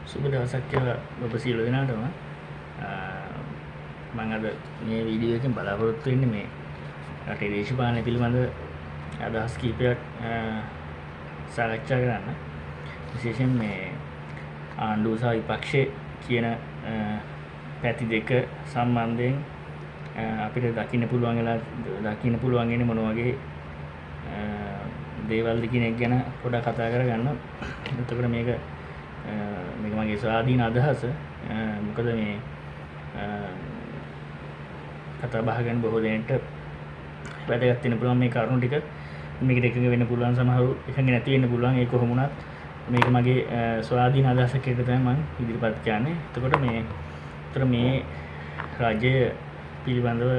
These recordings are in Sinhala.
සුබ දවසක් කියලා ඔබ සියලු දෙනාටම මම අද මේ වීඩියෝ එකෙන් බලාපොරොත්තු වෙන්නේ මේ රටේ දේශපාලනය පිළිබඳ අදහස් කිහිපයක් සාකච්ඡා කරන්න. විශේෂයෙන් මේ ආණ්ඩුව සහ විපක්ෂය කියන පැති දෙක සම්බන්ධයෙන් අපිට දකින්න පුළුවන් වෙන්නේ මොන වගේ දේවල්ද කියන එක ගැන පොඩ්ඩක් කතා කරගන්න. එතකොට මේක මගේ ස්වාධීන අදහස. මොකද මේ කතා බහ ගැන බොහෝ දෙනෙක්ට වැදගත් වෙන්න පුළුවන් මේ කරුණු ටික. මේකට එකඟ වෙන්න පුළුවන්, සමහරව එකඟ නැති වෙන්න පුළුවන්. ඒ කොහොම වුණත් මේක මගේ ස්වාධීන අදහසක් කියලා තමයි මම ඉදිරිපත් කරන්නේ. එතකොට මේ රාජ්‍ය පිළිබඳව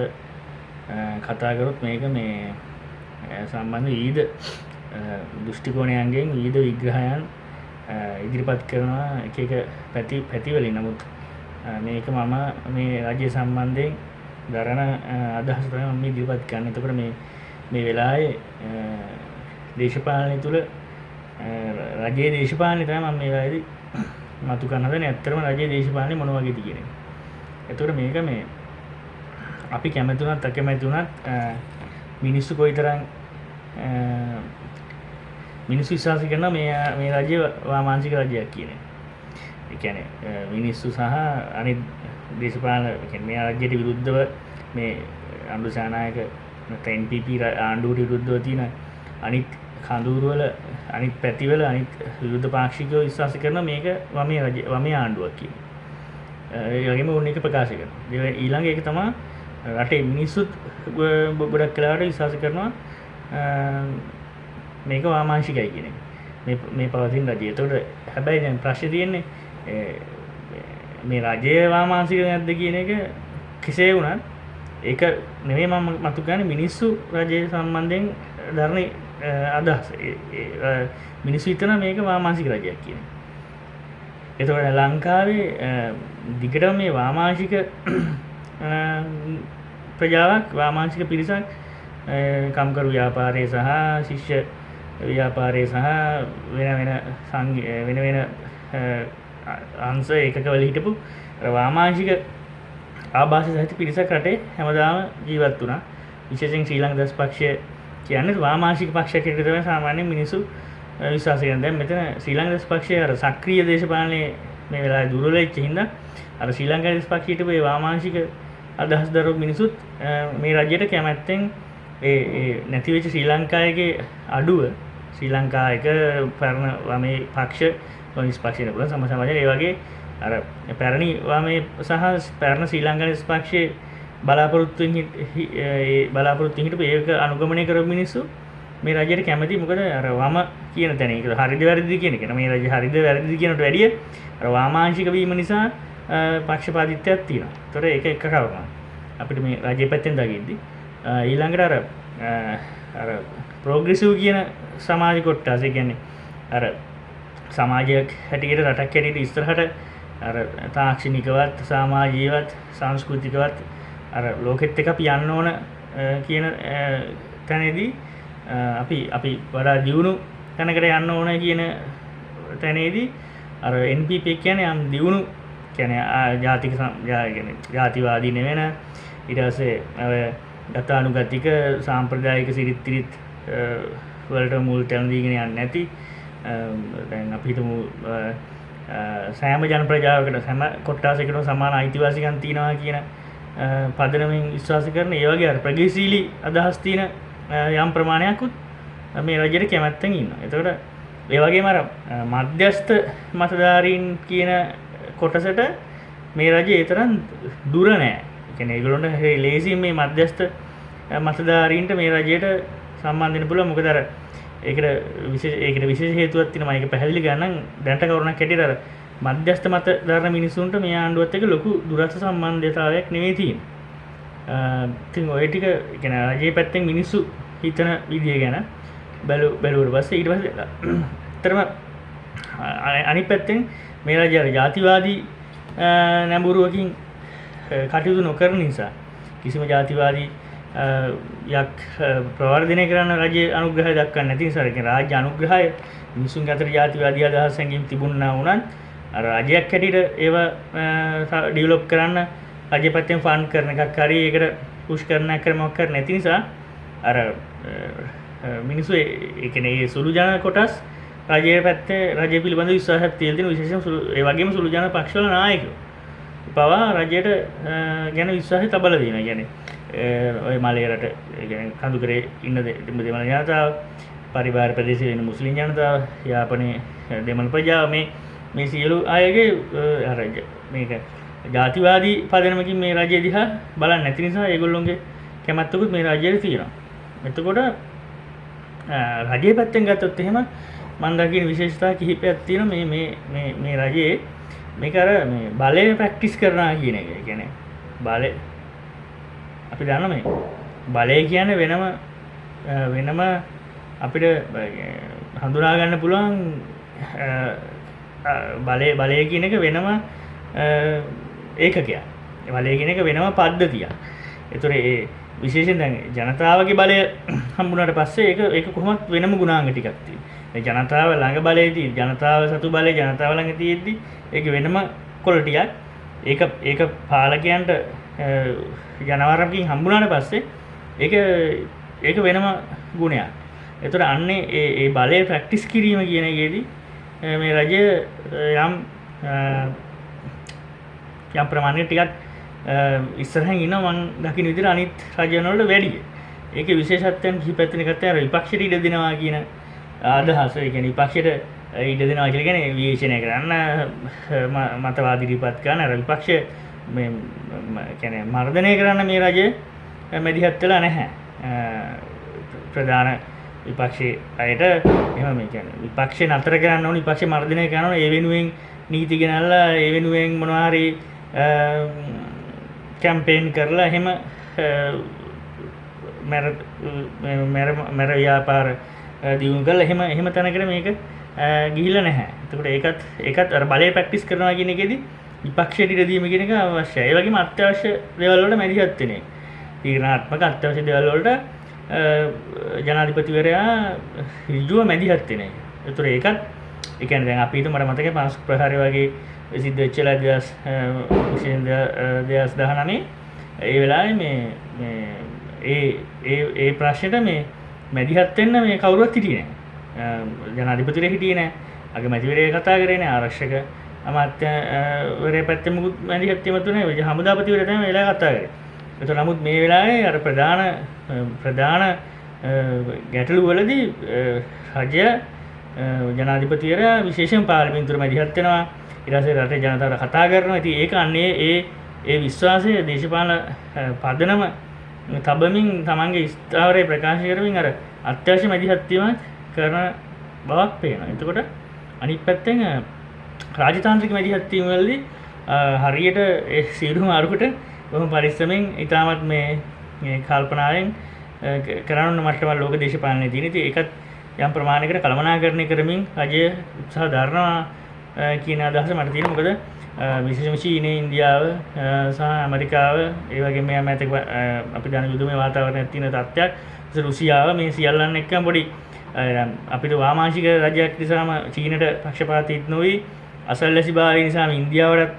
කතා කරොත් මේක මේ සම්බන්ධ විවිධ දෘෂ්ටි කෝණයන්ගෙන් විවිධ විග්‍රහයන් ඉදිරිපත් කරනවා එක පැති වලින්. නමුත් මේක මම මේ රාජ්‍ය සම්බන්ධයෙන් දරන අදහස තමයි මම ඉදිරිපත් කරන්නේ. එතකොට මේ වෙලාවේ දේශපාලනය තුළ රජයේ දේශපාලනය තමයි මම මේ වෙලාවේදී මතු කරන්න හදන්නේ. ඇත්තටම රජයේ දේශපාලනය මොන වගේද කියන එක. එතකොට මේක මේ අපි කැමති වුණත් අකමැති වුණත් මිනිස්සු කොයිතරම් මිනිස්සු විශ්වාස කරනවා මේ රජය වාමාංශික රජයක් කියන එක. ඒ කියන්නේ මිනිස්සු සහ අනිත් දේශපාලන මේ රජයට විරුද්ධව මේ ආණ්ඩු සානායක නැත්නම් NPP ආණ්ඩුවට විරුද්ධව තියෙන අනිත් කඳවුරුවල අනිත් පැතිවල අනිත් විරුද්ධ පාක්ෂිකයෝ විශ්වාස කරනවා මේක වමේ ආණ්ඩුවක් කියන. ඒ වගේම ඕන එක ප්‍රකාශ කරනවා. ඊළඟ එක තමයි රටේ මිනිස්සුත් ගොඩක් වෙලාවට විශ්වාස කරනවා මේක වාමාංශිකයි කියන එක. මේ පවතින රජය. ඒතකොට හැබැයි දැන් ප්‍රශ්නේ තියෙන්නේ මේ රජය වාමාංශික නැද්ද කියන එක. කෙසේ වුණත් ඒක නෙමෙයි මම මතු කරන්නේ මිනිස්සු රජය සම්බන්ධයෙන් දරන අදහස. මිනිස්සු හිතන මේක වාමාංශික රජයක් කියන එක. ඒතකොට ලංකාවේ දිගටම මේ වාමාංශික ප්‍රජාවක්, වාමාංශික පිරිසක් කම්කරු ව්‍යාපාරයේ සහ ශිෂ්‍ය ව්‍යාපාරයේ සහ වෙන අංශ ඒකකවල හිටපු වාමාංශික ආభాෂ සහිත පිරිසක් රටේ හැමදාම ජීවත් වුණා. විශේෂයෙන් ශ්‍රී ලංකා දස්පක්ෂය කියන්නේ වාමාංශික පක්ෂයක් කියලා තමයි සාමාන්‍යයෙන් මිනිස්සු විශ්වාස කරන්නේ. දැන් මෙතන ශ්‍රී ලංකා දස්පක්ෂය අර සක්‍රීය දේශපාලනයේ මේ වෙලාවේ දුර්වල වෙච්ච හින්දා අර ශ්‍රී ලංකා දස්පක්ෂයට මේ වාමාංශික අදහස් දරන මිනිසුත් මේ රජයට කැමැත්තෙන් ඒ නැති වෙච්ච ශ්‍රී ලංකාවේ අඩුව ශ්‍රී ලංකාවක පැරණ වමේ පක්ෂ නිෂ්පක්ෂ වෙන පුළුවන් සමාජය ඒ වගේ අර පැරණි වමේ සහ පැරණ ශ්‍රී ලංකා නිෂ්පක්ෂයේ බලාපොරොත්තු හිටපු ඒක අනුගමනය කරපු මිනිස්සු මේ රජයට කැමති. මොකද අර වම කියන තැන ඒක හරිද වැරදිද කියන එක. මේ රජය හරිද වැරදිද කියනට වැඩිය අර වාමාංශික වීම නිසා පක්ෂපාතිත්වයක් තියෙනවා. ඒතර ඒක එක කරුණක් අපිට මේ රජයේ පැත්තෙන් දකිද්දි. ඊළඟට අර ප්‍රෝග්‍රෙසිව් කියන සමාජ කොටස, ඒ කියන්නේ අර සමාජයක් හැටියට රටක් හැටියට ඉස්සරහට අර තාක්ෂණිකවත් සමාජීයවත් සංස්කෘතිකවත් අර ලෝකෙත් එක්ක අපි යන්න ඕන කියන තැනේදී අපි වඩා දියුණු තැනකට යන්න ඕන කියන තැනේදී අර NPP කියන්නේ යම් දියුණු කියන්නේ ජාතිවාදී නෙවෙන ඊට පස්සේ ගතානුගතික සාම්ප්‍රදායික සිරිත් වලට මුල් තැන දීගෙන යන්නේ නැති. දැන් අපි හිතමු සෑම ජන ප්‍රජාවකට සෑම කොට්ටාසයකටම සමාන අයිතිවාසිකම් තියෙනවා කියන පදනමෙන් විශ්වාස කරන ඒ වගේ අර ප්‍රගතිශීලී අදහස් තියෙන යම් ප්‍රමාණයක්වත් මේ රජයට කැමැත්තෙන් ඉන්නවා. එතකොට ඒ වගේම අර මධ්‍යස්ථ මතධාරීන් කියන කොටසට මේ රජය ඒ තරම් දුර නෑ. ඒ කියන්නේ ඒගොල්ලන්ට ලේසියෙන් මේ මධ්‍යස්ථ මතධාරීන්ට මේ රජයට සම්බන්ධ වෙන්න පුළුවන්. මොකද අර ඒකට විශේෂ හේතුවක් තියෙනවා. ඒක පැහැදිලි ගන්න දැනට කරුණක් හැටියට අර මධ්‍යස්ථ මත දරන මිනිසුන්ට මේ ආණ්ඩුවත් එක්ක ලොකු දුරස්ත සම්බන්ධතාවයක් නෙවෙයි තියෙන්නේ. ඉතින් ඔය ටික කියන්නේ රජයේ පැත්තෙන් මිනිස්සු හිතන විදිය ගැන බැලුවට පස්සේ ඊට පස්සේ ඇත්තටම අනිත් පැත්තෙන් මේ රජය අර ජාතිවාදී නැඹුරුවකින් කටයුතු නොකරන නිසා කිසිම ජාතිවාදී යක් ප්‍රවර්ධනය කරන්න රජයේ අනුග්‍රහය දක්වන්නේ නැති නිසා රාජ්‍ය අනුග්‍රහය මිනිසුන්ගේ අතර ජාතිවාදී අදහස් හැඟීම් තිබුණා වුණත් අර රජයක් හැටියට ඒවා ඩෙවලොප් කරන්න රජය පැත්තෙන් ෆන්ඩ් කරන එකක් හරි ඒකට පුෂ් කරන එක මොකක් කර නැති නිසා අර මිනිස්සු ඒ කියන්නේ ඒ සුළු ජන කොටස් රජයේ පැත්තේ රජය පිළිබඳ විශ්වාසයක් තියෙන විශේෂයෙන් ඒ වගේම සුළු ජන පක්ෂවල නායකයෝ පවා රජයට ගැන විශ්වාසය තබලා දෙනවා. කියන්නේ ඔය මලේ රට කියන්නේ කඳුකරේ ඉන්න දෙමළ ජනතාව, පරිබාහිර ප්‍රදේශයේ ඉන්න මුස්ලිම් ජනතාව, යාපනයේ දෙමළ ප්‍රජාව මේ සියලු අයගේ අර මේක ජාතිවාදී පදනමකින් මේ රජය දිහා බලන්නේ නැති නිසා ඒගොල්ලොන්ගේ කැමැත්තකුත් මේ රජයට තියෙනවා. එතකොට රජයේ පැත්තෙන් ගත්තොත් එහෙම මම දකින විශේෂතා කිහිපයක් තියෙනවා මේ රජයේ මේක අර මේ බලය ප්‍රැක්ටිස් කරනවා කියන එක. ඒ කියන්නේ බලය අපි දන්නවා මේ බලය කියන්නේ වෙනම අපිට හඳුනා ගන්න පුළුවන් බලය කියන එක වෙනම ඒකකයක්. ඒ බලය කියන එක වෙනම පද්ධතියක්. ඒතර ඒ විශේෂයෙන් දැන් ජනතාවගේ බලය හම්බුනාට පස්සේ ඒක කොහොමත් වෙනම ගුණාංග ටිකක් තියෙනවා. ජනතාව ළඟ බලයේදී ජනතාව සතු බලය ජනතාව ළඟ තියෙද්දි ඒක වෙනම ක්වොලිටියක්. ඒක පාලකයන්ට ජනවරකින් හම්බුනාට පස්සේ ඒක වෙනම ගුණයක්. ඒතර අන්නේ ඒ බලය ප්‍රැක්ටිස් කිරීම කියන එකේදී මේ රජය යම් ප්‍රමාණයකට ටිකක් ඉස්සරහින් ඉන්න මම දකින්න විදිහට අනිත් රජයන් වලට වැඩිය. ඒකේ විශේෂත්වයන් කිහිපයක් තියෙන එකට අර විපක්ෂයට ඉඩ දෙනවා කියන අදහස. ඒ කියන්නේ විපක්ෂයට ඉඩ දෙනවා කියලා කියන්නේ විවේචනය කරන්න මතවාද ඉදිරිපත් කරන අර විපක්ෂ මේ කියන්නේ මර්ධනය කරන්න මේ රජය මැදිහත් වෙලා නැහැ. ප්‍රධාන විපක්ෂයේ අයට එහෙම මේ කියන්නේ විපක්ෂේ නතර කරන්න ඕනේ, විපක්ෂේ මර්ධනය කරන්න ඕනේ, ඒ වෙනුවෙන් නීති ගෙනල්ලා ඒ වෙනුවෙන් මොනවා හරි කැම්පේන් කරලා එහෙම මැර ව්‍යාපාර දියුණු කරලා එහෙම තැනකට මේක ගිහිල්ලා නැහැ. එතකොට ඒකත් අර බලය ප්‍රැක්ටිස් කරනවා කියන එකේදී විපක්ෂයට ඉඩ දීම කියන එක අවශ්‍යයි. ඒ වගේම අත්‍යවශ්‍ය දේවල් වලට මැදිහත් වෙන එක. තීරණාත්මක අත්‍යවශ්‍ය දේවල් වලට ජනාධිපතිවරයා ඍජුව මැදිහත් වෙන එක. ඒතර ඒකත් ඒ කියන්නේ දැන් අපි හිතමු මට මතකයි පාස්කු ප්‍රහාරය වගේ සිද්ධ වෙච්චලා 2019 ඒ වෙලාවේ මේ ප්‍රශ්නෙට මේ මැදිහත් වෙන්න මේ කවුරුවත් හිටියේ නැහැ. ජනාධිපතිවරයා හිටියේ නැහැ. අගමැතිවරයා කතා කරේ නැහැ. ආරක්ෂක අමාත්‍යවරයා පැත්තේ මුකුත් මැදිහත් වීමක් නැහැ. හමුදාපතිවරයා තමයි මේ වෙලාවේ කතා කරේ. ඒතර නමුත් මේ වෙලාවේ අර ප්‍රධාන ගැටලු වලදී රජය ජනාධිපතිවරයා විශේෂයෙන් පාර්ලිමේන්තුවේ මැදිහත් වෙනවා. ඊට පස්සේ රටේ ජනතාවට කතා කරනවා. ඉතින් ඒක අන්නේ ඒ විශ්වාසය දේශපාලන පදනම තබමින් තමන්ගේ ස්ථාවරය ප්‍රකාශ කරමින් අර අත්‍යවශ්‍ය මැදිහත් වීමක් කරන බවක් පේනවා. එතකොට අනිත් පැත්තෙන් රාජතාන්ත්‍රික මැදිහත් වීම වලදී හරියට ඒ සියලුම අරුකට බොහොම පරිස්සමෙන් ඊටමත් මේ කල්පනාවෙන් කරන්න මට්ටමක් ලෝක දේශපාලනයේ තියෙන. ඉතින් ඒකත් යම් ප්‍රමාණයකට කළමනාකරණය කරමින් රජය උත්සාහ දරනවා කියන අදහස මට තියෙනවා. මොකද විශේෂයෙන්ම චීනය, ඉන්දියාව සහ ඇමරිකාව ඒ වගේම මේ අමතක අපි දන්න යුදමේ වාතාවරණයක් තියෙන තත්ත්වයක්. රුසියාව මේ සියල්ලන් එක්කම පොඩි අපිට වාමාංශික රජයක් නිසාම චීනට පක්ෂපාතීත් නොවි, අසල්වැසිභාවය නිසාම ඉන්දියාවටත්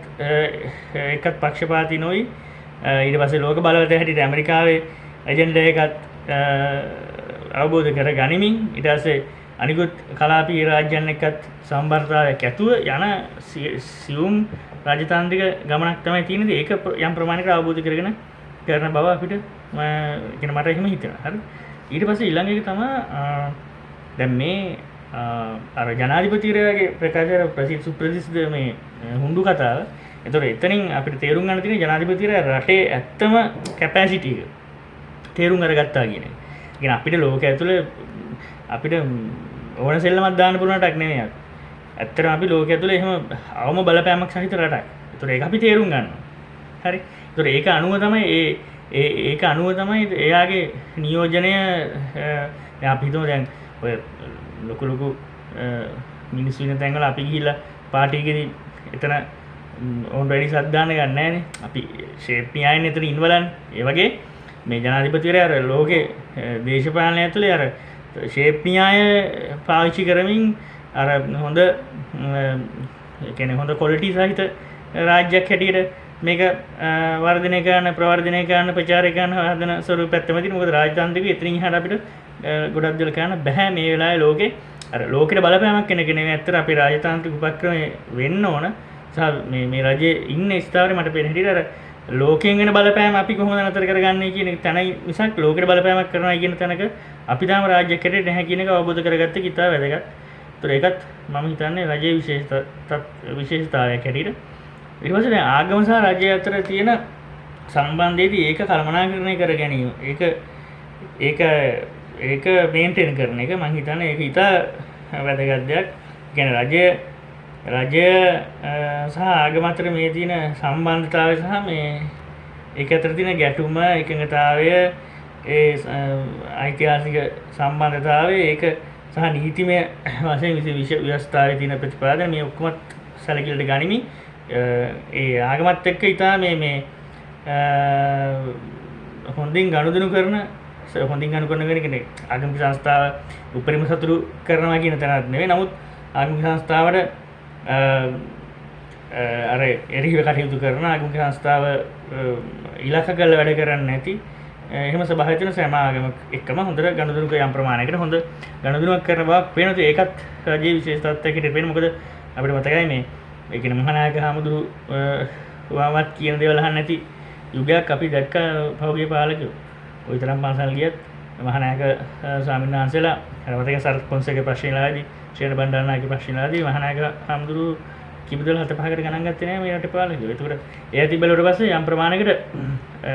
එකත් පක්ෂපාතී නොවි. ඊට පස්සේ ලෝක බලවේග හැටියට ඇමරිකාවේ එජෙන්ඩා එකත් අවබෝධ කර ගනිමින් ඊට පස්සේ අනිකුත් කලාපීය රාජ්‍යයන් එක්කත් සම්බන්ධතාවයක් ඇතුව යන සියුම් රාජතාන්ත්‍රික ගමනක් තමයි තියෙන්නේ. ඒක යම් ප්‍රමාණයකට අවබෝධ කරගෙන කරන බව අපිට කියන මට එහෙම හිතෙනවා. හරි. ඊට පස්සේ ඊළඟ එක තමයි දැන් මේ අර ජනාධිපතිවරයාගේ ප්‍රකාශ සුප්‍රසිද්ධ මේ හුඬු කතාව. ඒතකොට එතනින් අපිට තේරුම් ගන්න තියෙන්නේ ජනාධිපතිවරයා රටේ ඇත්තම කැපැසිටි එක තේරුම් අරගත්තා කියන එක. කියන්නේ අපිට ලෝකය ඇතුලේ අපිට ඕන සෙල්ලමක් දාන්න පුළුවන් රටක් නෙමෙයි. ඇත්තටම අපි ලෝකය ඇතුලේ එහෙම අවම බලපෑමක් සහිත රටක්. ඒතකොට ඒක අපි තේරුම් ගන්නවා. හරි. ඒතකොට ඒක අනුව තමයි ඒක අනුව තමයි එයාගේ නියෝජනය අපි හිතමු දැන් ඔය ලොකු මිනිස්සු ඉන්න තැන්වල අපි ගිහිල්ලා පාටි එකේදී එතන ඕන් වැඩි සද්දාන්න ගන්න නැහැනේ. අපි ෂේප් න්‍යායනේ එතන ඉන්වලන්නේ. ඒ වගේ මේ ජනාධිපතිවරයා අර ලෝකේ දේශපාලනය ඇතුලේ අර ෂේප් න්‍යාය පාවිච්චි කරමින් අර හොඳ කියන්නේ හොඳ ක්වොලිටි සහිත රාජ්‍යයක් හැටියට මේක වර්ධනය කරන ප්‍රවර්ධනය කරන ප්‍රචාරය කරන හදන ස්වරූපයක් තමයි තියෙන්නේ. මොකද රාජතාන්ත්‍රික එතනින් එහාට අපිට ගොඩක් දේවල් කරන්න බෑ මේ වෙලාවේ ලෝකේ. අර ලෝකෙට බලපෑමක් කෙනෙක් නෙවෙයි. ඇත්තට අපේ රාජතාන්ත්‍රික උපක්‍රමය වෙන්න ඕන. සහ මේ රජයේ ඉන්න ස්ථාවරේ මට පේන හැටියට අර ලෝකයෙන් වෙන බලපෑම අපි කොහොමද නතර කරගන්නේ කියන තැනයි මිසක් ලෝකෙට බලපෑමක් කරනවා කියන තැනක අපි තාම රාජ්‍යයක් හැටියට නැහැ කියන එක අවබෝධ කරගත්ත කිතා වැදගත්. ඒතර ඒකත් මම හිතන්නේ රජයේ විශේෂතාවයක් හැටියට. ඊට පස්සේ දැන් ආගම සහ රජය අතර තියෙන සම්බන්ධයේදී ඒක කළමනාකරණය කර ගැනීම. ඒක මේන්ටේන් කරන එක මම හිතන්නේ ඒක ඉතා වැදගත් දෙයක්. කියන්නේ රජය සහ ආගම අතර මේ තියෙන සම්බන්ධතාවය සහ මේ ඒක අතර තියෙන ගැටුම එකඟතාවය ඒ ඓතිහාසික සම්බන්ධතාවය ඒක සහ නීතිමය වශයෙන් ව්‍යවස්ථාවේ තියෙන ප්‍රතිපාදන මේ ඔක්කොම සැලකිලිට ගනිමින් ඒ ආගමත් එක්ක ඉතා මේ හොඳින් ගනුදෙනු කරන හොඳින් ගනුදෙනු කරන කෙනෙක් ආගමික සංස්ථාව උපරිම සතුටු කරනවා කියන තැනක් නෙවෙයි. නමුත් ආගමික සංස්ථාවට අර එරිහිව කටයුතු කරන ආගමික සංස්ථාව ඉලක්ක කරලා වැඩ කරන්නේ නැති එහෙම ස්වභාවය තියෙන සෑම ආගමක් එක්කම හොඳට ගනුදෙනු යම් ප්‍රමාණයකට හොඳ ගනුදෙනුවක් කරන බවක් පේනවා. ඒකත් රජයේ විශේෂ තත්ත්වයක් හැටියට පේනවා. මොකද අපිට මතකයි මේ ඒ කියන්නේ මහානායක හාමුදුරු වාවත් කියන දේවල් අහන්න නැති යුගයක් අපි දැක්ක පහුගිය පාලකයෝ. කොයිතරම් පන්සල් ගියත් මහානායක ස්වාමීන් වහන්සේලා අර මතක සරත් පොන්සේගේ ප්‍රශ්නලාදී ශ්‍රේණ බණ්ඩාරනායක ප්‍රශ්නලාදී මහානායක හාමුදුරු කිවිදෙල 7-5කට ගණන් ගත්තේ නැහැ මේ රටේ පාලකයෝ. ඒකට ඒ තිබෙලට පස්සේ යම් ප්‍රමාණයකට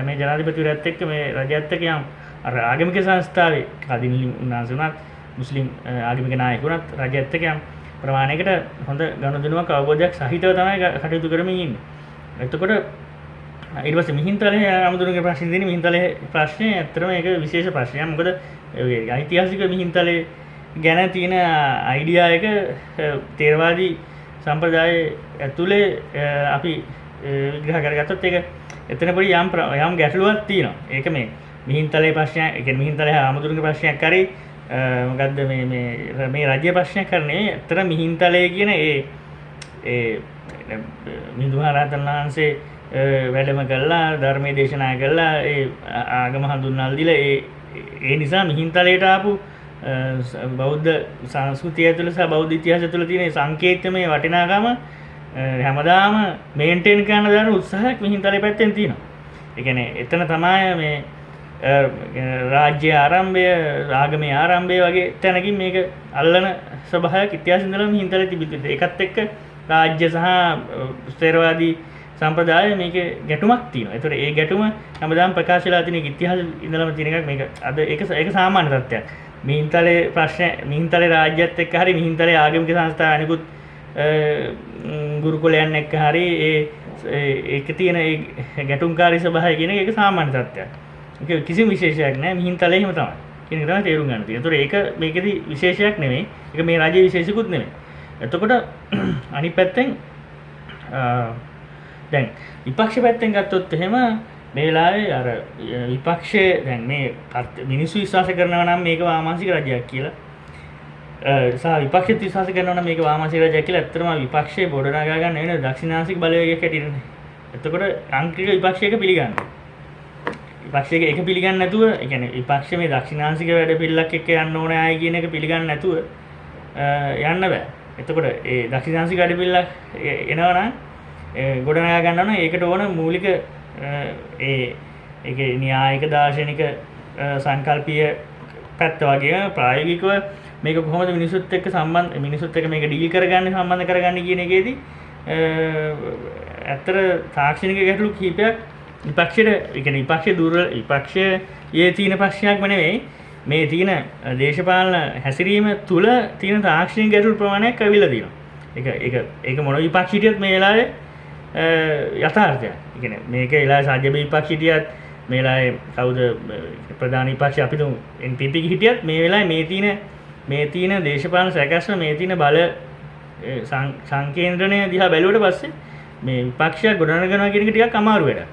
මේ ජනාධිපතිවරයාත් එක්ක මේ රජයත් එක්ක යම් අර ආගමික සංස්ථාවේ කදින්ලි උන්වහන්සේ උනත් මුස්ලිම් ආගමික නායකයෝ උනත් රජයත් එක්ක යම් ප්‍රමාණයකට හොඳ ගනුදෙනුවක් අවබෝධයක් සහිතව තමයි කටයුතු කරමින් ඉන්නේ. එතකොට ඊට පස්සේ මිහින්තලේ ආමුදුරගේ ප්‍රශ්නේ දෙන්නේ මිහින්තලේ ප්‍රශ්නේ ඇත්තටම ඒක විශේෂ ප්‍රශ්නයක්. මොකද ඓතිහාසික මිහින්තලේ ගැන තියෙන අයිඩියා එක තේරවාදී සම්ප්‍රදායේ ඇතුලේ අපි විග්‍රහ කරගත්තොත් ඒක එතන පොඩි යම් ගැටලුවක් තියෙනවා. ඒක මේ මිහින්තලේ ප්‍රශ්නය, ඒ කියන්නේ මිහින්තලේ ආමුදුරගේ ප්‍රශ්නයක් කරේ මොකද්ද මේ රාජ්‍ය ප්‍රශ්නයක් කරන්නේ. ඇත්තට මිහින්තලේ කියන ඒ මිහිඳු මහරහතන් වහන්සේ වැඩම කළා ධර්මයේ දේශනා කළා ඒ ආගම හඳුන්වලා දීලා ඒ නිසා මිහින්තලයට ආපු බෞද්ධ සංස්කෘතිය තුළ සහ බෞද්ධ ඉතිහාසය තුළ තියෙන සංකේතමය වටිනාකම හැමදාම මේන්ටේන් කරන දාන උත්සාහයක් මිහින්තලේ පැත්තෙන් තියෙනවා. ඒ කියන්නේ එතන තමයි මේ රාජ්‍ය ආරම්භය ආගමේ ආරම්භය වගේ තැනකින් මේක අල්ලන ස්වභාවයක් ඉතිහාසෙ ඉඳලා මිහින්තලේ තිබිලා. ඒකත් එක්ක රාජ්‍ය සහ ස්ථේරවාදී සම්ප්‍රදාය මේකේ ගැටුමක් තියෙනවා. ඒතකොට ඒ ගැටුම හැමදාම ප්‍රකාශ වෙලා තියෙන ඉතිහාසෙ ඉඳලම තියෙන එකක්. මේක අද ඒක සාමාන්‍ය තත්ත්වයක්. මිහින්තලේ ප්‍රශ්න මිහින්තලේ රාජ්‍යයත් එක්ක හරි මිහින්තලේ ආගමික සංස්ථා අනිකුත් ගුරුකුලයන් එක්ක හරි ඒක තියෙන ඒ ගැටුම්කාරී ස්වභාවය කියන එක සාමාන්‍ය තත්ත්වයක්. ඒක කිසිම විශේෂයක් නැහැ. මිහින්තලේ එහෙම තමයි. කියන එක තමයි තේරුම් ගන්න තියෙන්නේ. ඒතකොට ඒක මේකෙදි විශේෂයක් නෙමෙයි. ඒක මේ රාජ්‍ය විශේෂිකුත් නෙමෙයි. එතකොට අනිත් පැත්තෙන් දැන් විපක්ෂ පැත්තෙන් ගත්තොත් එහෙම මේ වෙලාවේ අර විපක්ෂයේ දැන් මේ මිනිස්සු විශ්වාස කරනවා නම් මේක වාමාංශික රජයක් කියලා සහ විපක්ෂෙත් විශ්වාස කරනවා නම් මේක වාමාංශික රජයක් කියලා. ඇත්තටම විපක්ෂයේ බොඩනගා ගන්න වෙන දක්ෂිනාංශික බලවේගයක් හැටියටනේ. එතකොට ආංකික විපක්ෂයක පිළිගන්නවා. විපක්ෂයක ඒක පිළිගන්නේ නැතුව, ඒ කියන්නේ විපක්ෂ මේ දක්ෂිනාංශික වැඩ පිළිලක් එක්ක යන්න ඕන ආයි කියන එක පිළිගන්නේ නැතුව යන්න බෑ. එතකොට ඒ දක්ෂිනාංශික වැඩ පිළිලක් එනවා නම් ගොඩනගා ගන්නවා නම් ඒකට ඕන මූලික ඒකේ න්‍යායික දාර්ශනික සංකල්පීය පැත්ත වගේම ප්‍රායෝගිකව මේක කොහොමද මිනිසුත් එක්ක මිනිසුත් එක්ක මේක ඩීල් කරගන්නේ සම්බන්ධ කරගන්නේ කියන එකේදී ඇත්තට තාක්ෂණික ගැටලු කිහිපයක් විපක්ෂයට, ඒ කියන්නේ විපක්ෂයේ විපක්ෂයේ තියෙන ප්‍රශ්නයක්ම නෙවෙයි මේ තියෙන දේශපාලන හැසිරීම තුළ තියෙන තාක්ෂණික ගැටලු ප්‍රමාණයක් අවිලා තියෙනවා. ඒක මොන විපක්ෂිටියත් මේ වෙලාවේ යථාර්ථයක්. ඒ කියන්නේ මේක වෙලාවේ සාජ්‍ය විපක්ෂිටියත් මේ වෙලාවේ කවුද ප්‍රධාන විපක්ෂය අපි තුමු NPP හිටියත් මේ වෙලාවේ මේ තියෙන දේශපාලන සැකස්ම මේ තියෙන බල සංකේන්ද්‍රණය දිහා බැලුවට පස්සේ මේ විපක්ෂය ගොඩනගනවා කියන එක ටිකක් අමාරු වැඩක්.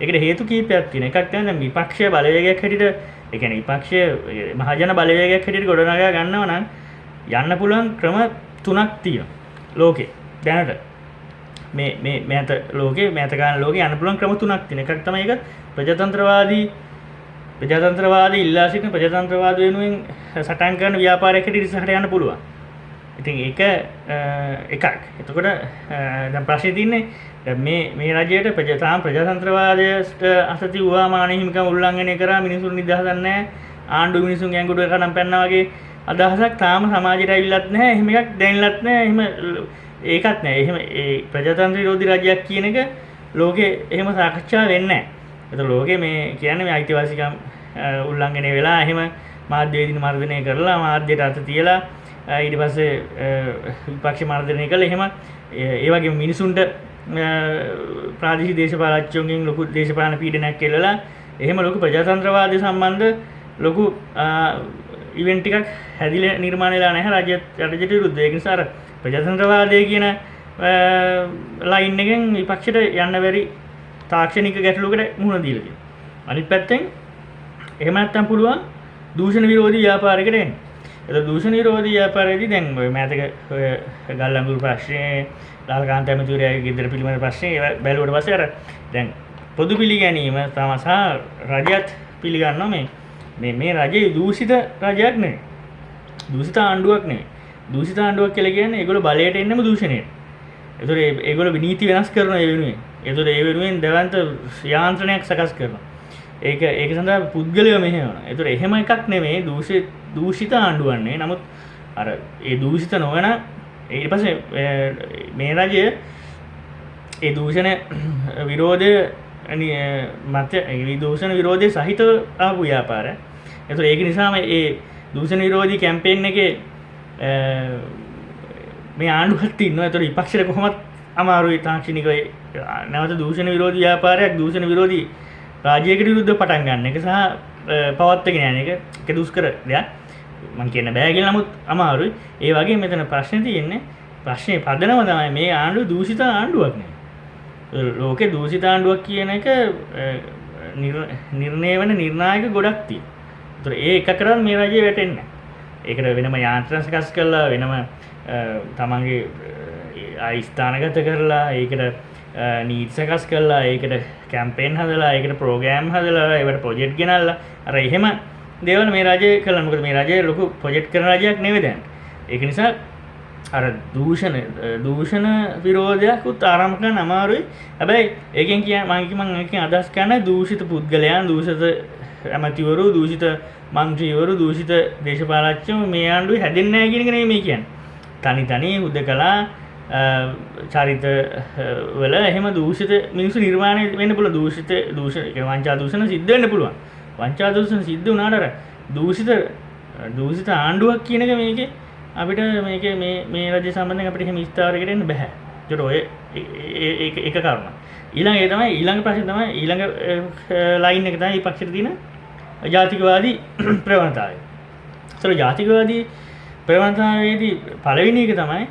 ඒකට හේතු කීපයක් තියෙනවා. එකක් තමයි දැන් විපක්ෂය බලවේගයක් හැටියට, ඒ කියන්නේ විපක්ෂය මහජන බලවේගයක් හැටියට ගොඩනගා ගන්නවා නම් යන්න පුළුවන් ක්‍රම තුනක් තියෙනවා ලෝකේ දැනට. මේ මෑත ලෝකේ මෑතකාන ලෝකේ යන්න පුළුවන් ක්‍රම තුනක් තියෙනවා. එකක් තමයි ඒක ප්‍රජාතන්ත්‍රවාදී ඉල්ලා සිටින ප්‍රජාතන්ත්‍රවාද වෙනුවෙන් සටන් කරන ව්‍යාපාරයකට ඉස්සරහට යන්න පුළුවන්. ඉතින් ඒක එකක්. එතකොට දැන් ප්‍රශ්නේ තියන්නේ මේ රජයට ප්‍රජාතන්ත්‍රවාදයට අසති වූ මානව හිමිකම් උල්ලංඝනය කරා මිනිසුන් නිදහසක් නැහැ. ආණ්ඩුව මිනිසුන් ඇඟුඩ කඩම් පැන්නා වගේ අදහසක් තාම සමාජයට ඇවිල්ලත් නැහැ. එහෙම එකක් දැනෙලත් නැහැ. එහෙම ඒකත් නැහැ. එහෙම ඒ ප්‍රජාතන්ත්‍ර විරෝධී රජයක් කියන එක ලෝකේ එහෙම සාකච්ඡා වෙන්නේ නැහැ. ඒතකොට ලෝකේ මේ කියන්නේ මේ අයිතිවාසිකම් උල්ලංඝනය වෙලා එහෙම මාධ්‍ය වේදින මර්ධනය කරලා මාධ්‍යට අත තියලා ඊට පස්සේ විපක්ෂ මර්ධනය කළා. එහෙම ඒ වගේම මිනිසුන්ට ප්‍රාදේශීය දේශපාලනඥයන්ගෙන් ලොකු දේශපාලන පීඩනයක් කෙරෙලා එහෙම ලොකු ප්‍රජාතන්ත්‍රවාදය සම්බන්ධ ලොකු ඉවෙන්ට් එකක් හැදිලා නිර්මාණය වෙලා නැහැ රජයට විරුද්ධ. ඒක නිසා අර ප්‍රජාතන්ත්‍රවාදය කියන ලයින් එකෙන් විපක්ෂයට යන්න බැරි තාක්ෂණික ගැටලුවකට මුහුණ දීලා තියෙනවා. අනිත් පැත්තෙන් එහෙම නැත්තම් පුළුවන් දූෂණ විරෝධී ව්‍යාපාරයකට එන්න. ඒක දූෂණ විරෝධී ව්‍යාපාරයේදී දැන් ඔය මෑතක ඔය ගල්ලංගුරු ප්‍රශ්නේ, ලාල්කාන්ත ඇමතිවරයාගේ ගෙදර පිළිමන ප්‍රශ්නේ ඒවා බැලුවට පස්සේ අර දැන් පොදු පිළිගැනීම තම සහ රජයත් පිළිගන්නවා මේ රජයේ දූෂිත රජයක් නෙවෙයි. දූෂිත ආණ්ඩුවක් නෙවෙයි. දූෂිත ආණ්ඩුවක් කියලා කියන්නේ ඒගොල්ලෝ බලයට එන්නම දූෂණයට. ඒතර ඒගොල්ලෝ නීති වෙනස් කරනවා ඒ වෙනුවෙන්. ඒතර ඒ වෙනුවෙන් දෙවන්ත යාන්ත්‍රණයක් සකස් කරනවා. ඒක සඳහා පුද්ගලයෝ මෙහෙවනවා. ඒතර එහෙම එකක් නෙමෙයි දූෂිත ආණ්ඩුවක් නෙවෙයි. නමුත් අර ඒ දූෂිත නොවන ඊට පස්සේ මේ රජය ඒ දූෂණ විරෝධය දූෂණ විරෝධය සහිතව ආපු ව්‍යාපාරය. ඒතර ඒක නිසාම ඒ දූෂණ විරෝධී කැම්පේන් එකේ මේ ආණ්ඩුවත් ඉන්නවා. ඒතර විපක්ෂයට කොහොමත් අමාරුයි තාක්ෂණිකව නැවත දූෂණ විරෝධී ව්‍යාපාරයක් දූෂණ විරෝධී රාජ්‍යයකට විරුද්ධව පටන් ගන්න එක සහ පවත්වාගෙන යන එක දුෂ්කර දෙයක්. මම කියන්න බෑ කියලා නමුත් අමාරුයි. ඒ වගේ මෙතන ප්‍රශ්නේ තියෙන්නේ ප්‍රශ්නේ පදනම තමයි මේ ආණ්ඩුව දූෂිත ආණ්ඩුවක් නෙවෙයි. ලෝකේ දූෂිත ආණ්ඩුවක් කියන එක නිර්ණය වෙන නිර්ණායක ගොඩක් තියෙනවා. ඒතර ඒ එකකටවත් මේ රජය වැටෙන්නේ නැහැ. ඒකට වෙනම යාන්ත්‍රණ සකස් කරලා වෙනම තමන්ගේ ආයිස්ථානගත කරලා ඒකට නීති සකස් කරලා ඒකට කැම්පේන් හදලා ඒකට ප්‍රෝග්‍රෑම් හදලා ඒවට ප්‍රොජෙක්ට් ගෙනල්ලා අර එහෙම දේවල් මේ රජය කළා. මොකද මේ රජය ලොකු ප්‍රොජෙක්ට් කරන රජයක් නෙවෙයි දැන්. ඒක නිසා අර දූෂණ විරෝධයක් උත් ආරම්භ කරන්න අමාරුයි. හැබැයි ඒකෙන් මම අදහස් කරන්නේ දූෂිත පුද්ගලයන්, දූෂිත ඇමතිවරු, දූෂිත මන්ත්‍රීවරු, දූෂිත දේශපාලනඥයෝ මේ ආණ්ඩුවේ හැදෙන්නේ නැහැ කියන එක නෙමෙයි මේ කියන්නේ. තනි හුදකලා චරිත වල එහෙම දූෂිත මිනිස්සු නිර්මාණය වෙන්න පුළුවන්. වංචා දූෂණ සිද්ධ වෙන්න පුළුවන්. වංචා දූෂණ සිද්ධ වුණාට අර දූෂිත ආණ්ඩුවක් කියන එක මේකේ අපිට මේකේ මේ රජය සම්බන්ධයෙන් අපිට එහෙම ස්ථාවරයකට එන්න බෑ. ඒකට ඔය ඒක කාරණා. ඊළඟ ප්‍රශ්නේ තමයි ඊළඟ ලයින් එක තමයි විපක්ෂයට තියෙන ජාතිකවාදී ප්‍රවණතාවය. ඒතර ජාතිකවාදී ප්‍රවණතාවයේදී පළවෙනි එක තමයි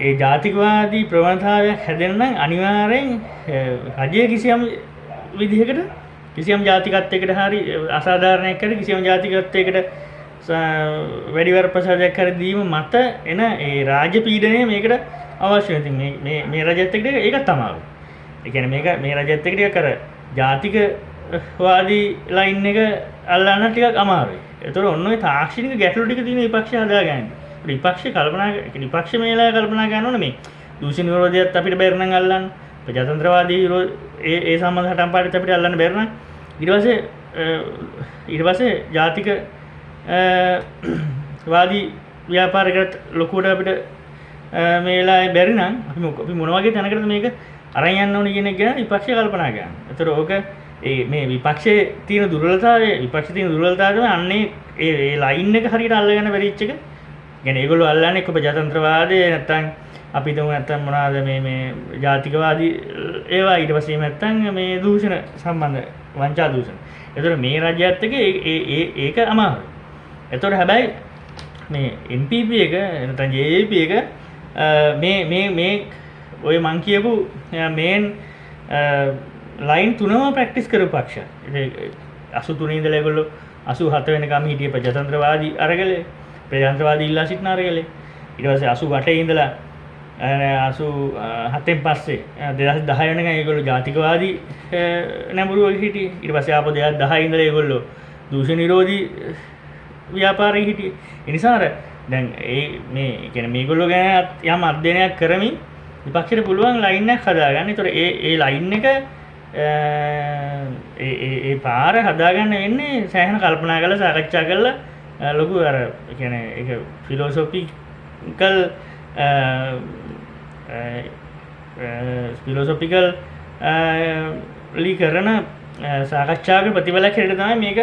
ඒ ජාතිකවාදී ප්‍රවණතාවයක් හැදෙන්න නම් අනිවාර්යෙන් රජයේ කිසියම් විදිහකට කිසියම් ජාතිකත්වයකට හරි අසාධාරණයක් කර කිසියම් ජාතිකත්වයකට වැඩිවර ප්‍රසාදයක් කර දීම මත එන ඒ රාජ්‍ය පීඩනය මේකට අවශ්‍ය වෙනවා. ඉතින් මේ රජයත් එක්ක ඒකත් තමයි. ඒ කියන්නේ මේ රජයත් එක්ක ටිකක් අර ජාතිකවාදී ලයින් එක අල්ලන්න ටිකක් අමාරුයි. ඒතර ඔන්න ඔය තාක්ෂණික ගැටලු ටික තියෙන විපක්ෂය හදාගන්න. විපක්ෂ මේලා කල්පනා කරනවා මේ දූෂණ විරෝධයත් අපිට බැරි නම් අල්ලන්න. ප්‍රජාතන්ත්‍රවාදී විරෝධ ඒ සම්බන්ධ හටන් පාඩියත් අපිට අල්ලන්න බැරි නම් ඊට පස්සේ ජාතික වාදී ව්‍යාපාරයකට ලොකුවට අපිට මේ වෙලාවේ බැරි නම් අපි මොන වගේ තැනකටද මේක අරන් යන්න ඕනේ කියන එක ගැන විපක්ෂය කල්පනා කරනවා. ඒතර ඕක මේ විපක්ෂයේ තියෙන දුර්වලතාවය තමයි අන්නේ ඒ ලයින් එක හරියට අල්ලගෙන බැරිච්ච එක. කියන්නේ ඒගොල්ලෝ අල්ලන්නේ එක්ක ප්‍රජාතන්ත්‍රවාදය නැත්තම් අපි හිතමු නැත්තම් මොනවාද මේ ජාතිකවාදී ඒවා ඊට පස්සේ නැත්තම් මේ දූෂණ සම්බන්ධ වංචා දූෂණ. ඒතර මේ රජයත් එක්ක ඒක අමාරුයි. ඒතර හැබැයි මේ NPP එක නැත්නම් JVP එක මේ ඔය මං කියපු මේන් ලයින් තුනම ප්‍රැක්ටිස් කරපු පක්ෂ. 83 ඉඳලා ඒගොල්ලෝ 87 වෙනකම් හිටිය ප්‍රජාතන්ත්‍රවාදී අරගලේ ප්‍රජාතන්ත්‍රවාදී ඉල්ලා සිටින අරගලේ. ඊට පස්සේ 88 ඉඳලා 87 පස්සේ 2010 වෙනකන් ඒගොල්ලෝ ජාතිකවාදී නැඹුරුවක හිටියේ. ඊට පස්සේ ආපහු 2010 ඉඳලා ඒගොල්ලෝ දූෂණ නිරෝධී ව්‍යාපාරයේ හිටියේ. ඒ නිසා අර දැන් මේ කියන්නේ මේගොල්ලෝ ගැන යම් අධ්‍යයනයක් කරමින් විපක්ෂයට පුළුවන් ලයින් එකක් හදාගන්න. ඒතර ඒ ලයින් එක ඒ පාර හදාගන්න වෙන්නේ සෑහෙන කල්පනා කරලා සාකච්ඡා කරලා ලොකු අර කියන්නේ ඒක ෆිලොසොෆිකල් ලී කරන සාකච්ඡාවක ප්‍රතිඵලයක් හැටියට තමයි මේක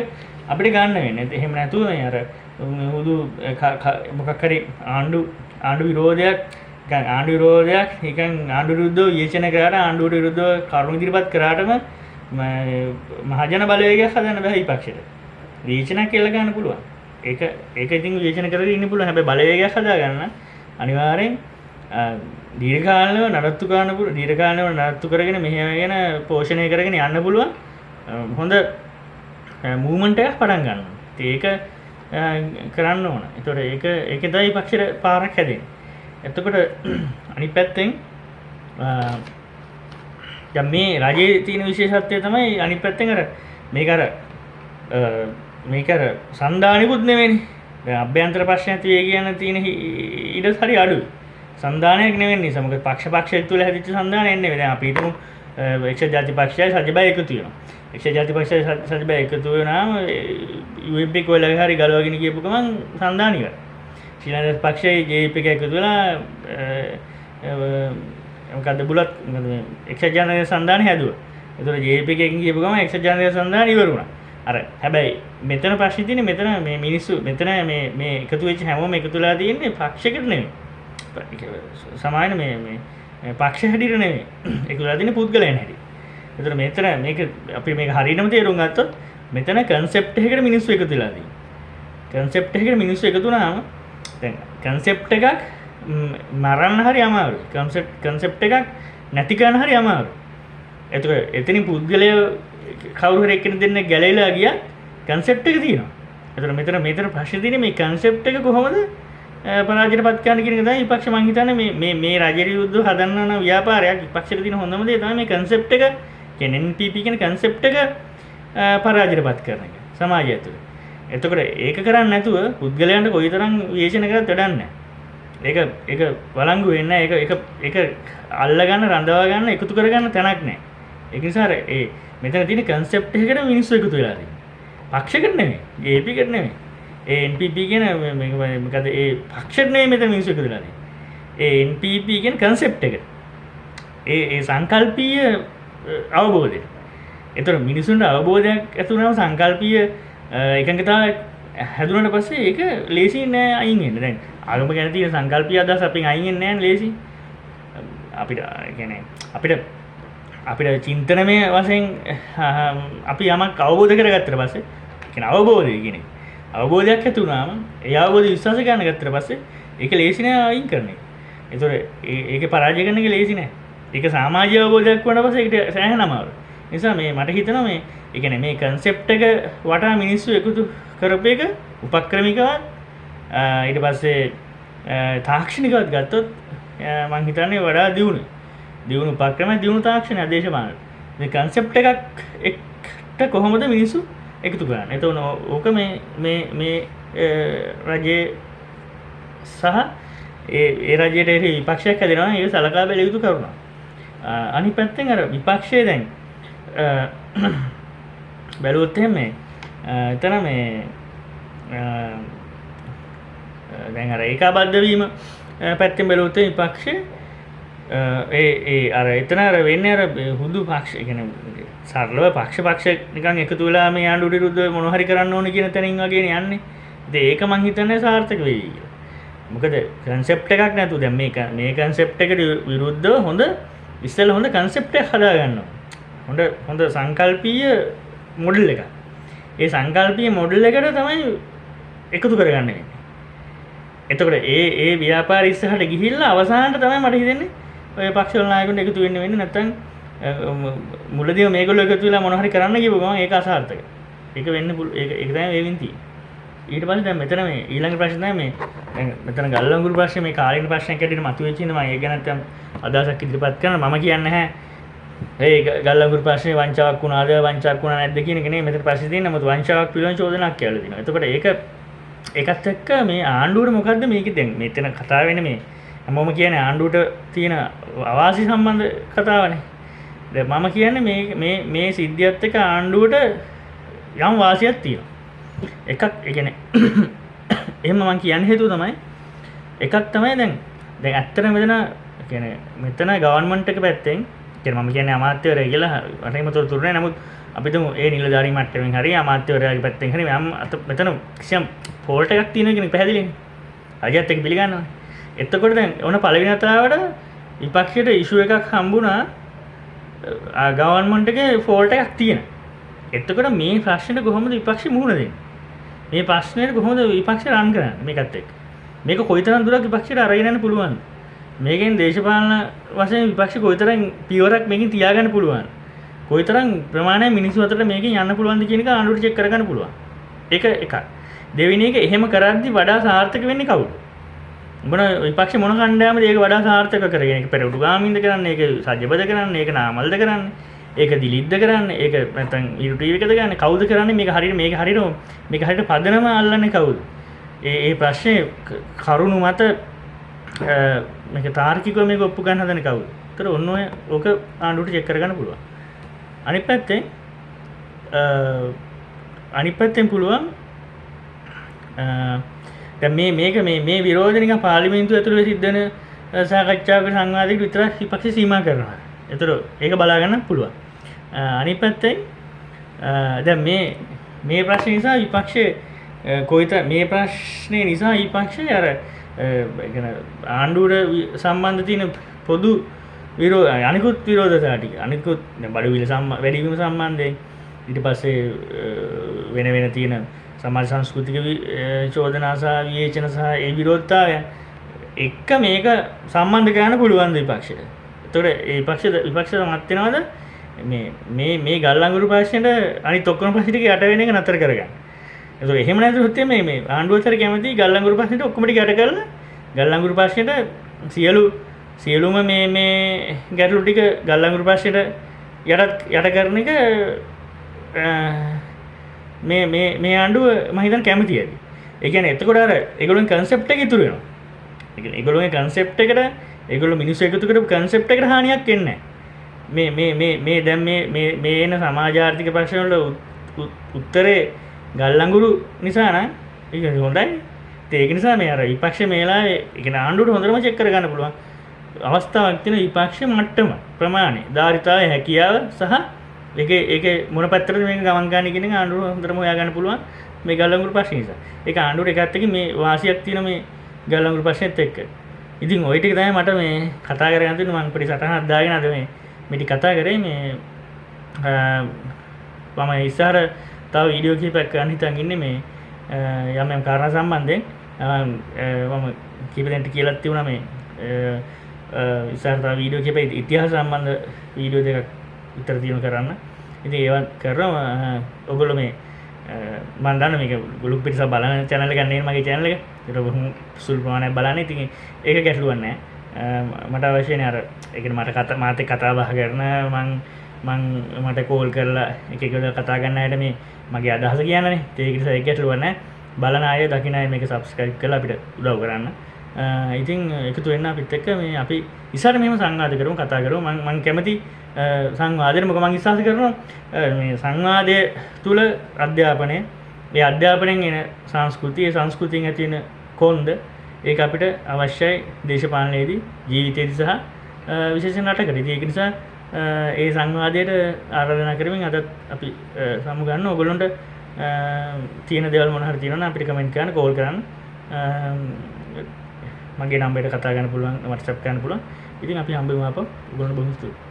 අපිට ගන්න වෙන්නේ. එහෙම නැතුව මේ අර හුදු මොකක් හරි ආණ්ඩු විරෝධයක් නිකන් ආණ්ඩු විරුද්ධව විචන කරාට ආණ්ඩුවට විරුද්ධව කරුණු ඉදිරිපත් කරාටම මහජන බලවේගයක් හදන්න බෑ විපක්ෂයට. විචනක් කියලා ගන්න පුළුවන්. ඒක ඉතින් විචන කරගෙන ඉන්න පුළුවන්. හැබැයි බලවේගයක් හදාගන්න අනිවාර්යෙන් දීර්ඝකාලීනව නඩත්තු කරගෙන මෙහෙයගෙන පෝෂණය කරගෙන යන්න පුළුවන් හොඳ මූවමන්ට් එකක් පටන් ගන්න. ඒක කරන්න ඕන. ඒතකොට ඒක තමයි පක්ෂයට පාරක් හැදෙන්නේ. එතකොට අනිත් පැත්තෙන් දැන් මේ රජයේ තියෙන විශේෂත්වය තමයි අනිත් පැත්තෙන් මේක අර සන්දානෙකුත් නෙවෙයිනේ. දැන් අභ්‍යන්තර ප්‍රශ්න ඇති වෙයි කියන තියෙන ඊට හරි අඩුයි. සන්දානයක් නෙවෙයි නිසා මොකද පක්ෂ තුල හැදිච්ච සන්දානයක් නෙවෙයි. දැන් අපි හිතමු එක්සත් ජාතික පක්ෂයයි සජිබයි එකතු වෙනවා. එක්සත් ජාතික පක්ෂයයි සජිබයි එකතු වෙනාම UMP කොල්ලගේ හරි ගලවගෙන ගියපු ගමන් සන්දාන ඉවරයි. ශ්‍රී ලංකා පක්ෂයේ JP එක එකතු වෙලා මොකද්ද බුලත් එක්සත් ජනතා සන්දාන හැදුවා. ඒතකොට JP එකකින් ගියපු ගමන් එක්සත් ජනතා සන්දාන ඉවර වුණා. අර හැබැයි මෙතන ප්‍රශ්නේ තියෙන්නේ මෙතන මේ මිනිස්සු මෙතන මේ එකතු වෙච්ච හැමෝම එකතුලා තියෙන්නේ පක්ෂයකට නෙවෙයි. සමායන මේ පක්ෂ හැටියට නෙවෙයි. එකතුලා තියෙන්නේ පුද්ගලයන් හැටියට. ඒතර මෙතන මේක අපි මේක හරියටම තේරුම් ගත්තොත් මෙතන කන්සෙප්ට් එකකට මිනිස්සු එකතු වෙලා තියෙනවා. කන්සෙප්ට් එකකට මිනිස්සු එකතු වුණාම දැන් කන්සෙප්ට් එකක් මරන්න හරි අමාරුයි. කන්සෙප්ට් එකක් නැති කරන්න හරි අමාරුයි. එතකොට එතනින් පුද්ගලය කවුරු හරි එක්කෙනෙක් දෙන්න ගැලවිලා ගියා කන්සෙප්ට් එක තියෙනවා. එතකොට මෙතන ප්‍රශ්නේ තියෙන්නේ මේ කන්සෙප්ට් එක කොහොමද පරාජයටපත් කරන්න කියන එක තමයි විපක්ෂ මං හිතන්නේ මේ රජය විරුද්ධව හදන්න යන ව්‍යාපාරයක් විපක්ෂයට තියෙන හොඳම දේ තමයි මේ කන්සෙප්ට් එක කියන්නේ NPP කියන කන්සෙප්ට් එක පරාජයටපත් කරන එක සමාජය ඇතුළේ. එතකොට ඒක කරන්නේ නැතුව පුද්ගලයන්ට කොයිතරම් විශේෂණ කරත් වැඩක් නැහැ. ඒක වළංගු වෙන්නේ නැහැ. ඒක අල්ල ගන්න රඳවා ගන්න එකතු කර ගන්න තැනක් නැහැ. ඒක නිසා මෙතන තියෙන කන්සෙප්ට් එකකට මිනිස්සු එකතු වෙලා තියෙනවා. පක්ෂයකට නෙමෙයි, JP එකට නෙමෙයි. NPP කියන මොකද පක්ෂෙට නෙමෙයි මෙතන මිනිස්සු එකතු වෙලා තියෙන්නේ. NPP කියන කන්සෙප්ට් එකට. සංකල්පීය අවබෝධය. ඒතර මිනිසුන්ට අවබෝධයක් ඇති වුණාම සංකල්පීය එකඟතාවයක් හැදුනට පස්සේ ඒක ලේසි නෑ අයින් වෙන්න. දැන් ආගම ගැන තියෙන සංකල්පීය අදහස් අපින් අයින් වෙන්නේ නෑනේ ලේසි. අපිට චින්තනමය වශයෙන් අපි යමක් අවබෝධ කරගත්තට පස්සේ කියන්නේ අවබෝධය කියන්නේ අවබෝධයක් ඇති වුණාම ඒ අවබෝධය විශ්වාස ගන්න ගත්තට පස්සේ ඒක ලේසි නෑ අයින් කරන්න. ඒතොර ඒකේ පරාජය කරන එක ලේසි නෑ. ඒක සමාජීය අවබෝධයක් වුණාට පස්සේ ඒකට සෑහෙන අමාරුයි. නිසා මට හිතෙනවා මේ ඒ කියන්නේ මේ කන්සෙප්ට් එක වටා මිනිස්සු එකතු කරපු එක උපක්‍රමිකව ඊට පස්සේ තාක්ෂණිකවත් ගත්තොත් මම හිතන්නේ වඩා දියුණු උපක්‍රම දියුණු තාක්ෂණ දේශපාලන. මේ කන්සෙප්ට් එකට කොහොමද මිනිස්සු එකතු කරන්නේ? එතකොට ඕක මේ රජයේ සහ ඒ රජයට විපක්ෂයක් හැදෙනවා. ඒක සලකා බැලිය යුතු කරුණක්. අනිත් පැත්තෙන් අර විපක්ෂය දැන් බැලුවොත් එහෙම එතන මේ දැන් අර ඒකාබද්ධ වීම පැත්තෙන් බැලුවොත් විපක්ෂය අර එතන අර වෙන්නේ අර හුදු පක්ෂ කියන්නේ සරලව පක්ෂ නිකන් එකතු වෙලා මේ ආණ්ඩුවට විරුද්ධව මොන හරි කරන්න ඕනේ කියන තැනින් වගේනේ යන්නේ. ඉතින් ඒක මං හිතන්නේ සාර්ථක වෙයි කියලා. මොකද කන්සෙප්ට් එකක් නැතුව දැන් මේ කන්සෙප්ට් එකට විරුද්ධව හොඳ කන්සෙප්ට් එකක් හදා ගන්නවා. හොඳ සංකල්පීය මොඩල් එකක්. ඒ සංකල්පීය මොඩල් එකට තමයි එකතු කරගන්න වෙන්නේ. එතකොට ඒ ව්‍යාපාරය ඉස්සරහට ගිහිල්ලා අවසානට තමයි මට හිතෙන්නේ ඔය පක්ෂවල නායකයන්ට එකතු වෙන්න වෙන්නේ. නැත්නම් මුලදී මේගොල්ලෝ එකතු වෙලා මොන හරි කරන්න ගියපුව ගමන් ඒක අසාර්ථකයි. ඒක වෙන්න ඒක තමයි වෙමින් තියෙන්නේ. ඊට පස්සේ දැන් මෙතන මේ ඊළඟ ප්‍රශ්නේ තමයි මේ දැන් මෙතන ගල්ලංගුරු ප්‍රශ්නේ මේ කාලීන ප්‍රශ්නයක් ඇටියට මතුවෙච්ච ඉඳ මම ඒක ගැන නැත්තම් අදහසක් ඉදිරිපත් කරනවා. මම කියන්නේ නැහැ ඒ ගල්ලංගුරු ප්‍රශ්නේ වංචාවක් වුණාද වංචාවක් වුණා නැද්ද කියන එක නෙමෙයි මෙතන ප්‍රශ්නේ තියෙන්නේ. නමුත් වංචාවක් පිළිබඳ චෝදනාවක් කියලා දෙනවා. එතකොට ඒකත් එක්ක මේ ආණ්ඩුවට මොකද්ද මේකේ දැන් මෙතන කතා වෙන්නේ මේ හැමෝම කියන්නේ ආණ්ඩුවට තියෙන අවාසි සම්බන්ධ කතාවනේ. දැන් මම කියන්නේ මේ සිද්ධියත් එක්ක ආණ්ඩුවට යම් වාසියක් තියෙනවා. එකක් ඒ කියන්නේ එහෙම මම කියන්න හේතුව තමයි එකක් තමයි දැන් ඇත්තටම මෙතන ගවර්න්මන්ට් එක පැත්තෙන් කියන්නේ මම කියන්නේ අමාත්‍යවරයා කියලා රටේම තොරතුරු නැහැ. නමුත් අපි තුමු ඒ නිලධාරී මට්ටමින් හරි අමාත්‍යවරයාගේ පැත්තෙන් හරි මෙතන කිසියම් ෆෝල්ට් එකක් තියෙනවා කියන එක පැහැදිලිනේ. අජයත් එක පිළිගන්නවා. එතකොට දැන් ඕන පළවෙනි වතාවට විපක්ෂයට ඉෂුව එකක් හම්බුණා ගවර්න්මන්ට් එකේ ෆෝල්ට් එකක් තියෙනවා. එතකොට මේ ප්‍රශ්නෙට කොහොමද විපක්ෂ මුහුණ දෙන්නේ? මේ ප්‍රශ්නෙට කොහොමද විපක්ෂ රන් කරන්නේ මේකත් එක්ක? මේක කොයිතරම් දුරක් විපක්ෂයට අරගෙන යන්න පුළුවන්ද? මේකෙන් දේශපාලන වශයෙන් විපක්ෂ කොයිතරම් පියවරක් මේකෙන් තියාගන්න පුළුවන්ද? කොයිතරම් ප්‍රමාණයක් මිනිස්සු අතරට මේකෙන් යන්න පුළුවන්ද කියන එක ආණ්ඩුවට චෙක් කරගන්න පුළුවන්. ඒක එකක්. දෙවෙනි එක එහෙම කරද්දි වඩා සාර්ථක වෙන්නේ කවුද? මොන විපක්ෂ මොන කණ්ඩායමද ඒක වඩා සාර්ථක කරගෙන? ඒක පෙරටුගාමින්ද කරන්නේ? ඒක සජ්ජබද කරන්නේ? ඒක නාමල්ද කරන්නේ? ඒක දිලිද්ද කරන්නේ? ඒක නැත්නම් ඊටු ටීවී එකද ගන්න? කවුද කරන්නේ? මේක හරියට පදනම අල්ලන්නේ කවුද? ඒ ප්‍රශ්නේ කරුණු මත මේක තාර්කිකව මේක ඔප්පු ගන්න හදන්නේ කවුද? ඒතර ඔන්න ඔය ඕක ආණ්ඩුවට චෙක් කරගන්න පුළුවන්. අනිත් පැත්තෙන් පුළුවන් දැන් මේ විරෝධය නිකන් පාර්ලිමේන්තුව ඇතුළේ සිද්ධ වෙන සාකච්ඡාවක සංවාදයකට විතරක් විපක්ෂ සීමා කරනවා. ඒතර ඒක බලා ගන්න පුළුවන්. අනිත් පැත්තෙන් දැන් මේ ප්‍රශ්නේ නිසා විපක්ෂයේ මේ ප්‍රශ්නේ නිසා විපක්ෂය අර ආණ්ඩුවට සම්බන්ධ තියෙන පොදු අනිකුත් විරෝධතා ටික අනිකුත් බඩුවිල වැඩිවීම සම්බන්ධයෙන් ඊට පස්සේ වෙන තියෙන සමාජ සංස්කෘතික චෝදනා සහ විවේචන සහ ඒ විරෝධතාවයන් එක්ක මේක සම්බන්ධ කරන්න පුළුවන් විපක්ෂයට. ඒතකොට ඒ විපක්ෂ මත වෙනවද මේ ගල්ලංගුරු ප්‍රශ්නෙට අනිත් ඔක්කොම ප්‍රශ්න ටික යට වෙන එක නතර කරගන්න. ඒතකොට එහෙම නැතුව මේ ආණ්ඩුවතර කැමති ගල්ලංගුරු ප්‍රශ්නෙට ඔක්කොම ටික යට කරලා ගල්ලංගුරු ප්‍රශ්නෙට සියලුම මේ ගැටලු ටික ගල්ලංගුරු ප්‍රශ්නෙට යට කරන එක මේ ආණ්ඩුව මම හිතන්නේ කැමතියි. ඒ කියන්නේ එතකොට අර ඒගොල්ලෝගේ කන්සෙප්ට් එක ඉතුරු වෙනවා. ඒ කියන්නේ ඒගොල්ලෝගේ කන්සෙප්ට් එකට ඒගොල්ලෝ මිනිස්සු එකතු කරපු කන්සෙප්ට් එකට හානියක් එන්නේ නැහැ. මේ දැන් මේ එන සමාජ ආර්ථික ප්‍රශ්න වල උත්තරේ ගල්ලංගුරු නිසා නම් ඒක හොඳයි. ඒක නිසා මේ අර විපක්ෂ මේලාවේ ඒ කියන්නේ ආණ්ඩුවට හොඳටම චෙක් කරගන්න පුළුවන් අවස්ථාවක් තියෙන විපක්ෂ මට්ටම ප්‍රමාණය ධාරිතාවය හැකියාව සහ ඒකේ මොන පැත්තටද මේක ගමන් ගන්න කියන එක ආණ්ඩුවට හොඳටම හොයාගන්න පුළුවන් මේ ගල්ලංගුරු ප්‍රශ්නේ නිසා. ඒක ආණ්ඩුවට එකත් එක්ක මේ වාසියක් තියෙන මේ ගල්ලංගුරු ප්‍රශ්නෙත් එක්ක. ඉතින් ওই ටික තමයි මට මේ කතා කරගෙන තියෙන්නේ. මම පරිසටහනක් දාගෙන අද මේ ටික කතා කරේ මේ මම ඉස්සර තව වීඩියෝ කිහිපයක් ගන්න හිතන් ඉන්නේ මේ යම් කාරණා සම්බන්ධයෙන් මම කීප දෙනෙක්ට කියලා තියුණා මේ ඉස්සර තව වීඩියෝ කිහිප ඉතිහාස සම්බන්ධ වීඩියෝ දෙකක් විතර තියෙන කරන්න. ඉතින් ඒවත් කරනවා ඔයගොල්ලෝ මේ මම දන්න මේක ගුලුක් පිටස බලන channel එක ගන්න මගේ channel එක. ඒක බොහොම සුළු ප්‍රමාණයක් බලන්නේ. ඉතින් ඒක ගැටලුවක් නැහැ. මට අවශ්‍ය නේ අර ඒ කියන්නේ මට මාත් එක්ක කතා බහ කරන මට කෝල් කරලා එක කතා ගන්න අයට මේ මගේ අදහස කියන්නනේ. ඒක නිසා ඒක ගැටලුවක් නැහැ. බලන අය දකින්න අය මේක subscribe කරලා අපිට උදව් කරන්න. ඉතින් එකතු වෙන්න අපිත් එක්ක මේ අපි ඉස්සර මෙහෙම සංවාද කරමු කතා කරමු. මම කැමති සංවාදෙට මොකද මම විශ්වාස කරනවා මේ සංවාදයේ තුල අධ්‍යාපනයේ මේ අධ්‍යාපනයෙන් එන සංස්කෘතියෙන් ඇති වෙන කොන්ද ඒක අපිට අවශ්‍යයි දේශපාලනයේදී ජීවිතයේදී සහ විශේෂයෙන් රටකදී. ඒක නිසා ඒ සංවාදයට ආරාධනා කරමින් අද අපි සමු ගන්න ඕගොල්ලන්ට තියෙන දේවල් මොන හරි තියෙනවා නම් අපිට කමෙන්ට් කරන්න කෝල් කරන්න මගේ නම්බරයට කතා කරන්න පුළුවන් WhatsApp කරන්න පුළුවන්. ඉතින් අපි හම්බෙමු අප ඔයගොල්ලන්ට බොහොම ස්තුතියි.